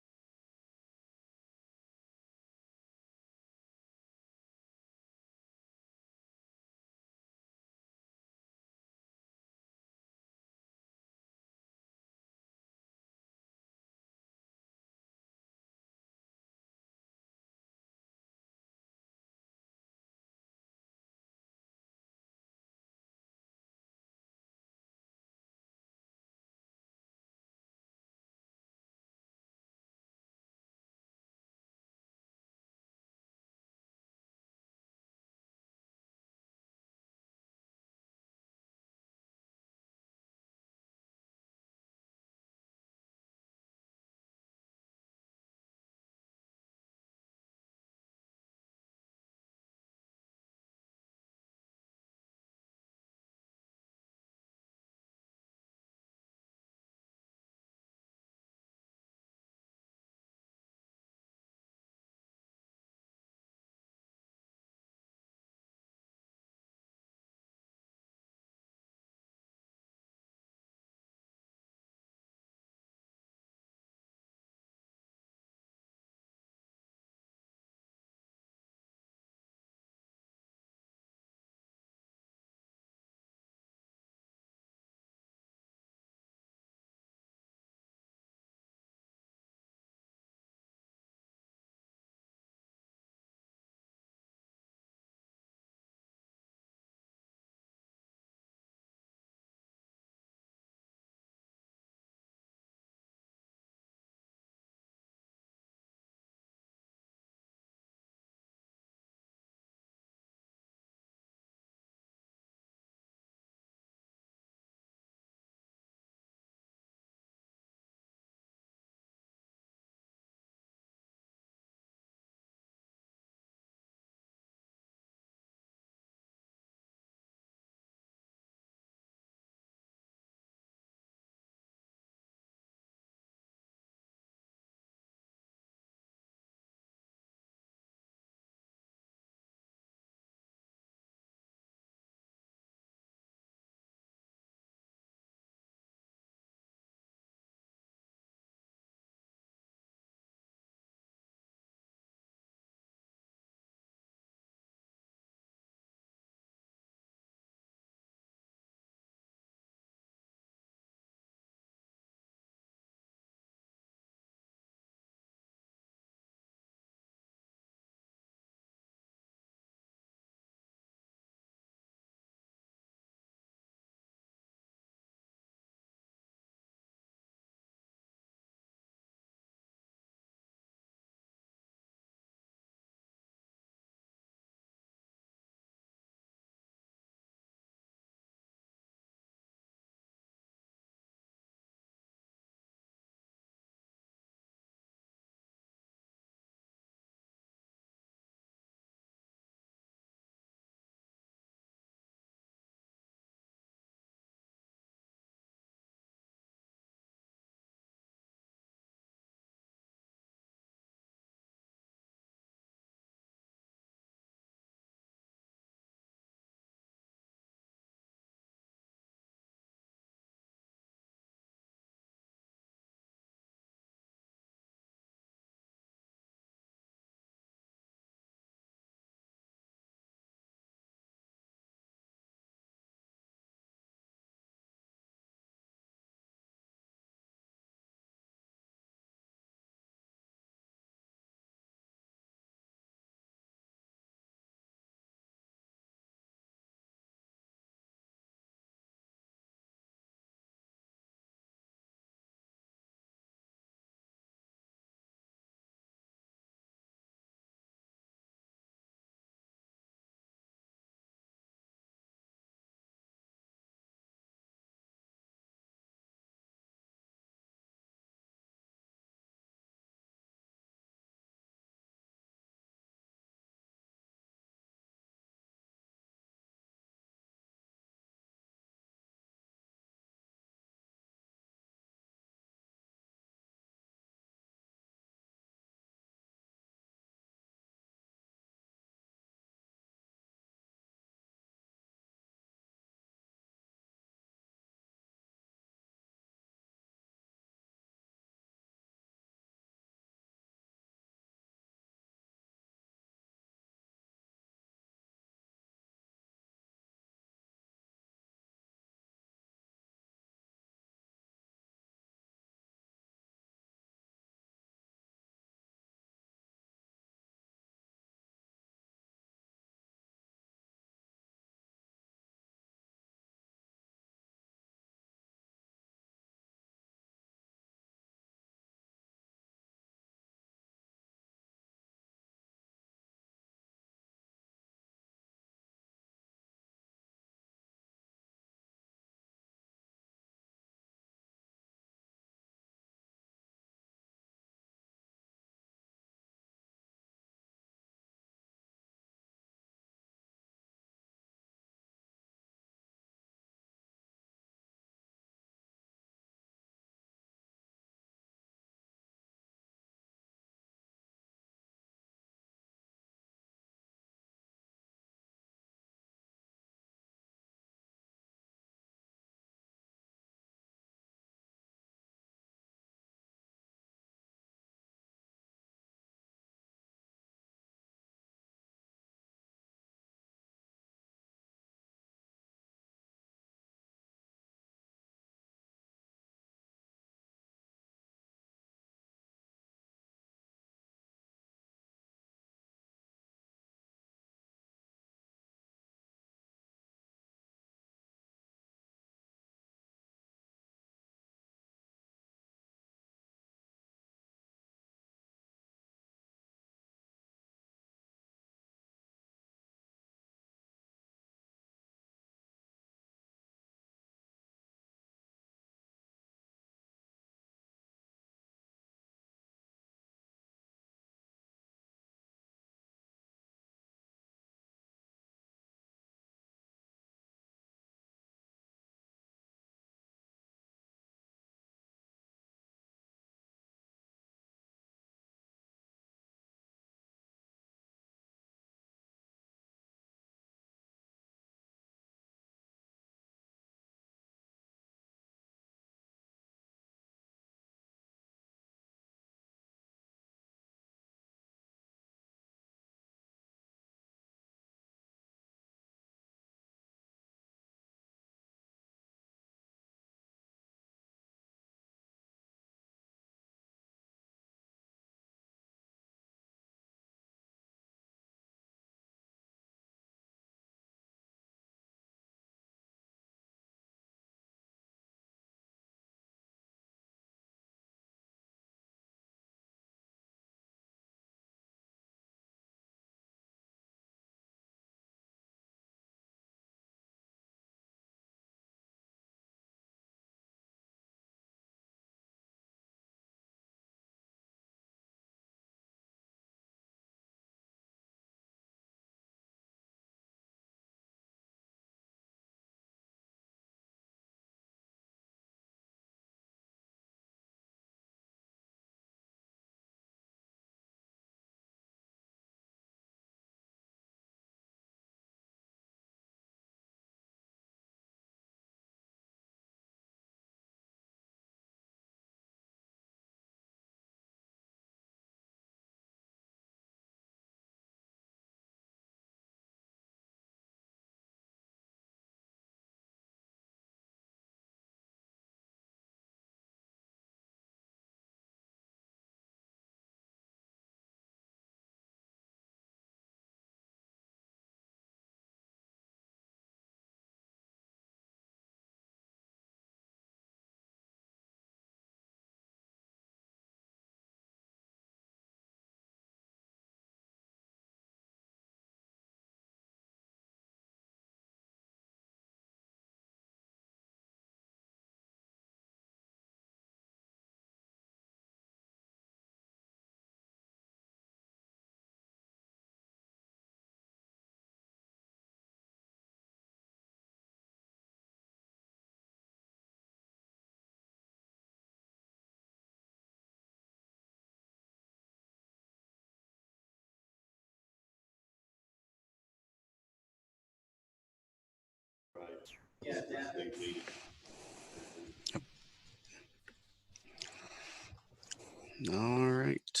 All right.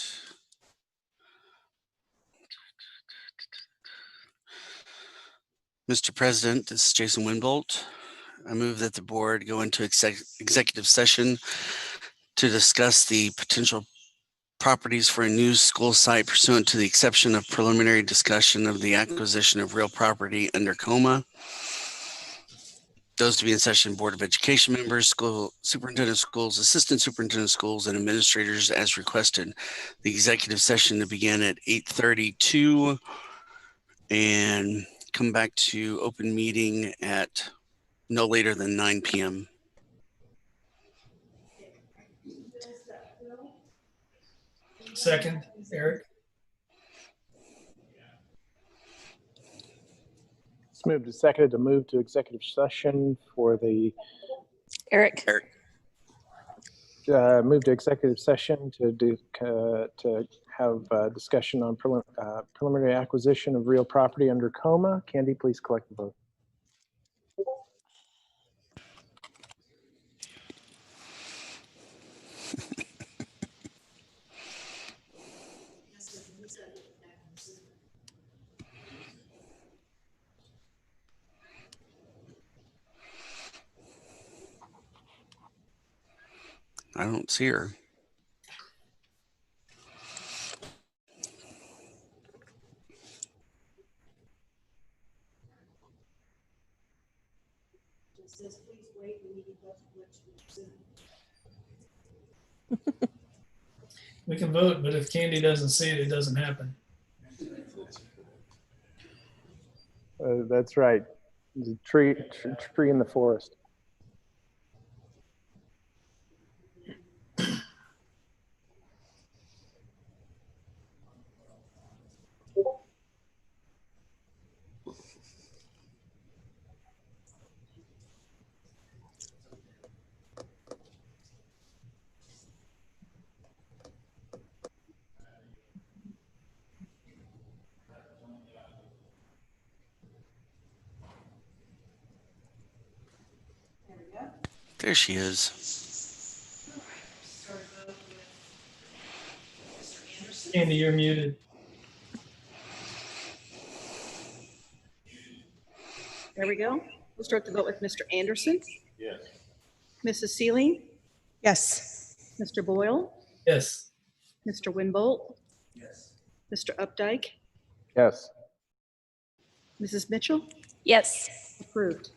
Mr. President, this is Jason Winbolt. I move that the board go into executive session to discuss the potential properties for a new school site pursuant to the exception of preliminary discussion of the acquisition of real property under coma. Those to be in session, Board of Education members, school superintendent of schools, assistant superintendent of schools, and administrators as requested. The executive session to begin at 8:32 and come back to open meeting at no later than 9 p.m. Second, Eric. It's moved and seconded to move to executive session for the Eric. move to executive session to have discussion on preliminary acquisition of real property under coma. Candy, please collect the vote. I don't see her. We can vote, but if Candy doesn't see it, it doesn't happen. That's right. There's a tree in the forest. There she is. Candy, you're muted. There we go. We'll start the vote with Mr. Anderson, Yes. Mrs. Sealing, Yes. Mr. Boyle, Yes. Mr. Winbolt. Yes. Mr. Updike, Yes. Mrs. Mitchell, Yes. approved.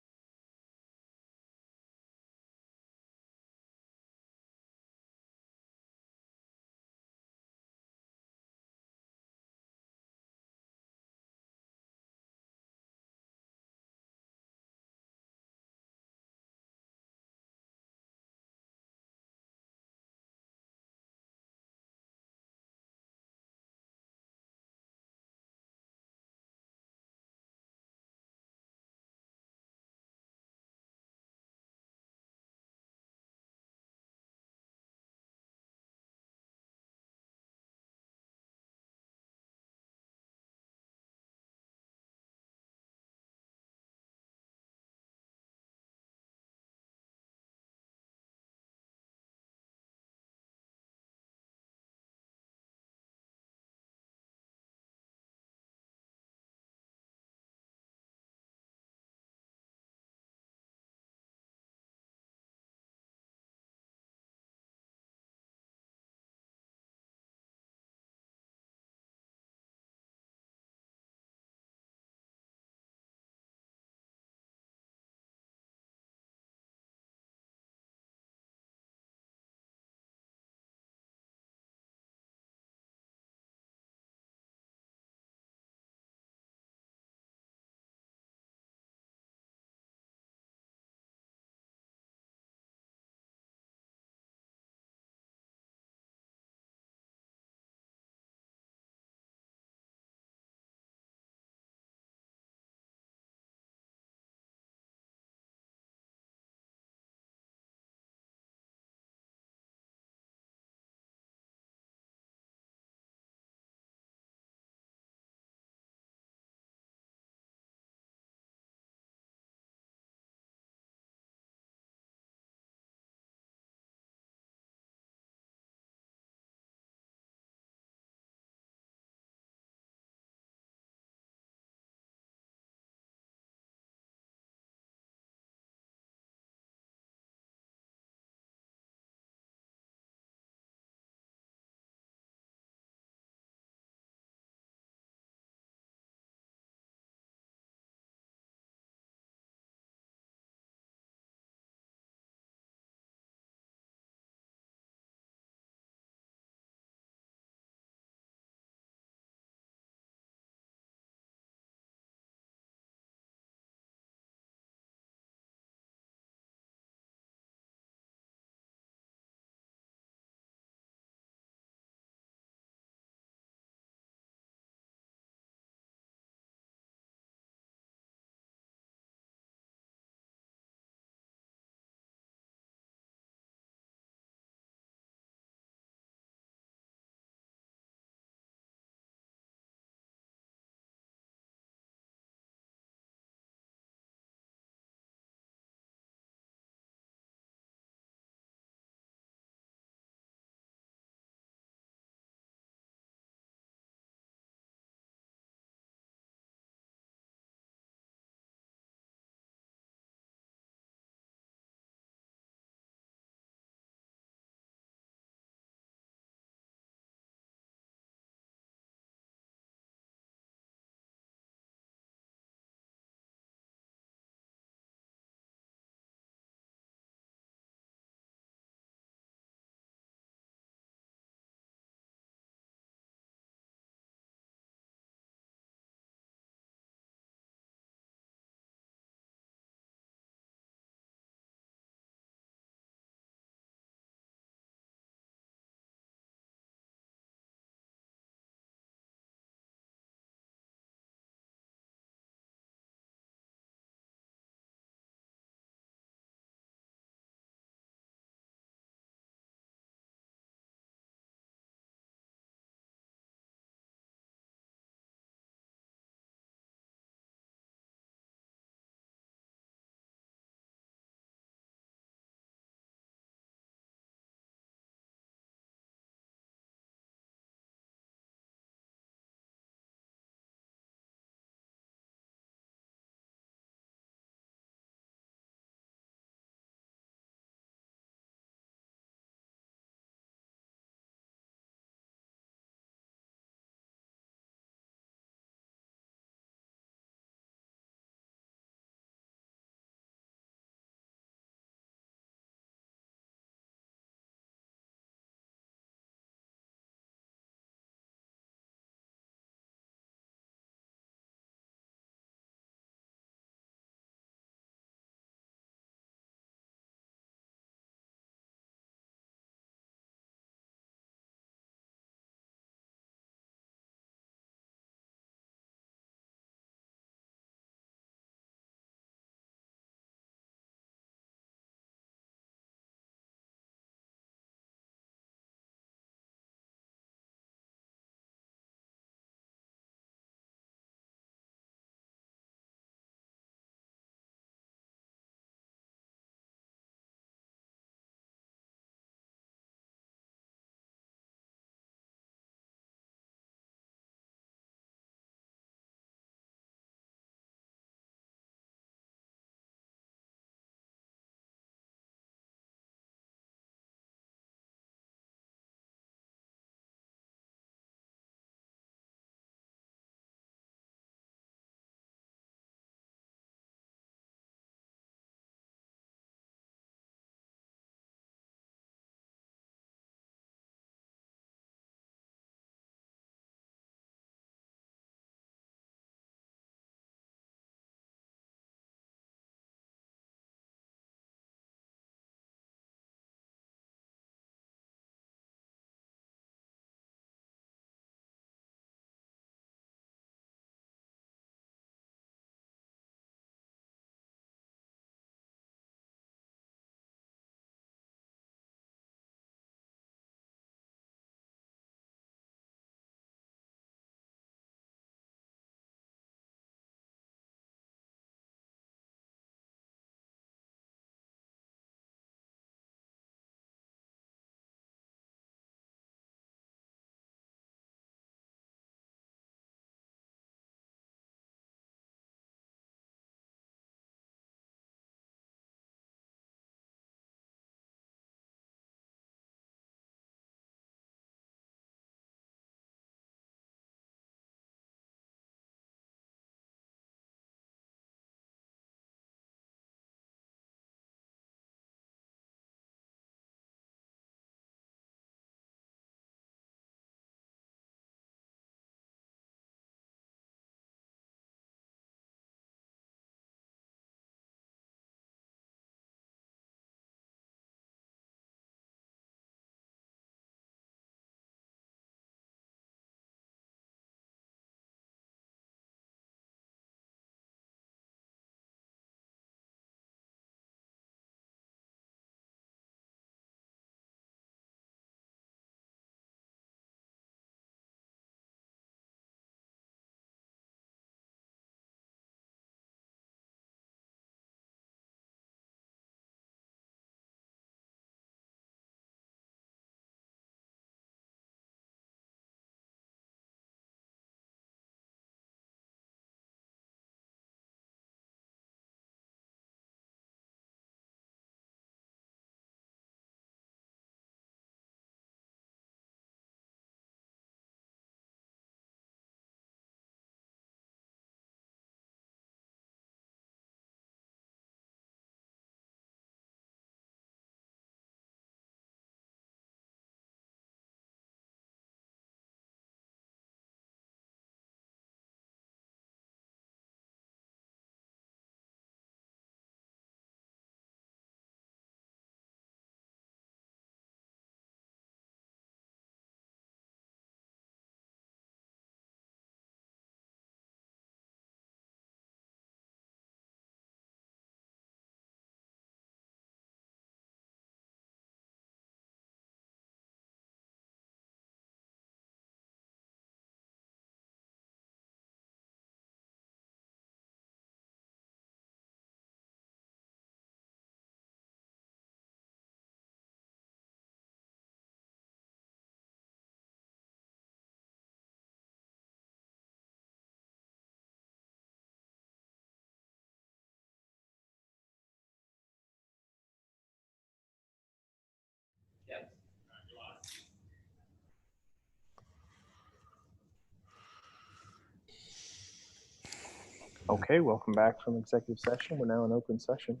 Okay, welcome back from executive session. We're now in open session.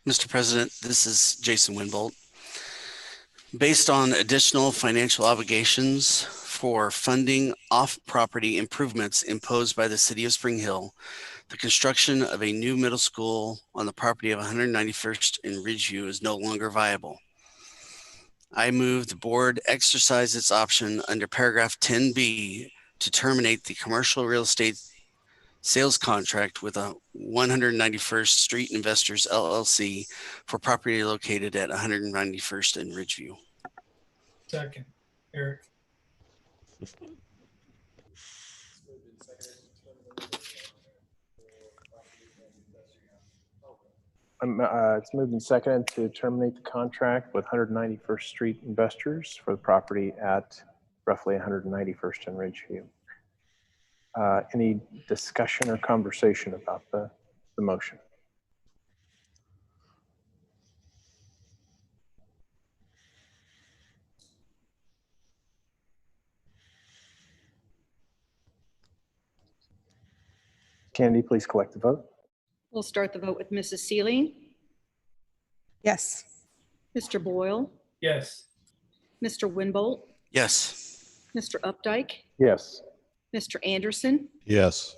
Mr. President, this is Jason Winbolt. Based on additional financial obligations for funding off-property improvements imposed by the City of Spring Hill, the construction of a new middle school on the property of 191st and Ridgeview is no longer viable. I move the board exercise its option under paragraph 10B to terminate the commercial real estate sales contract with a 191st Street Investors LLC for property located at 191st and Ridgeview. Second, Eric. It's moved and seconded to terminate the contract with 191st Street Investors for the property at roughly 191st and Ridgeview. Any discussion or conversation about the motion? Candy, please collect the vote. We'll start the vote with Mrs. Sealing, Yes. Mr. Boyle, Yes. Mr. Winbolt, Yes. Mr. Updike, Yes. Mr. Anderson, Yes.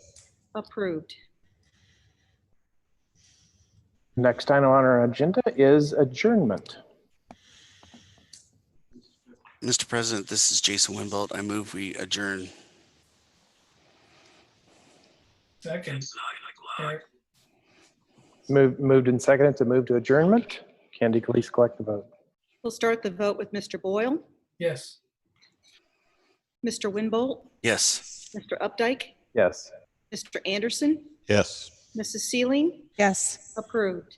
approved. Next item on our agenda is adjournment. Mr. President, this is Jason Winbolt. I move we adjourn. Second, Eric. Moved and seconded to move to adjournment. Candy, please collect the vote. We'll start the vote with Mr. Boyle, Yes. Mr. Winbolt, Yes. Mr. Updike, Yes. Mr. Anderson, Yes. Mrs. Sealing, Yes. approved.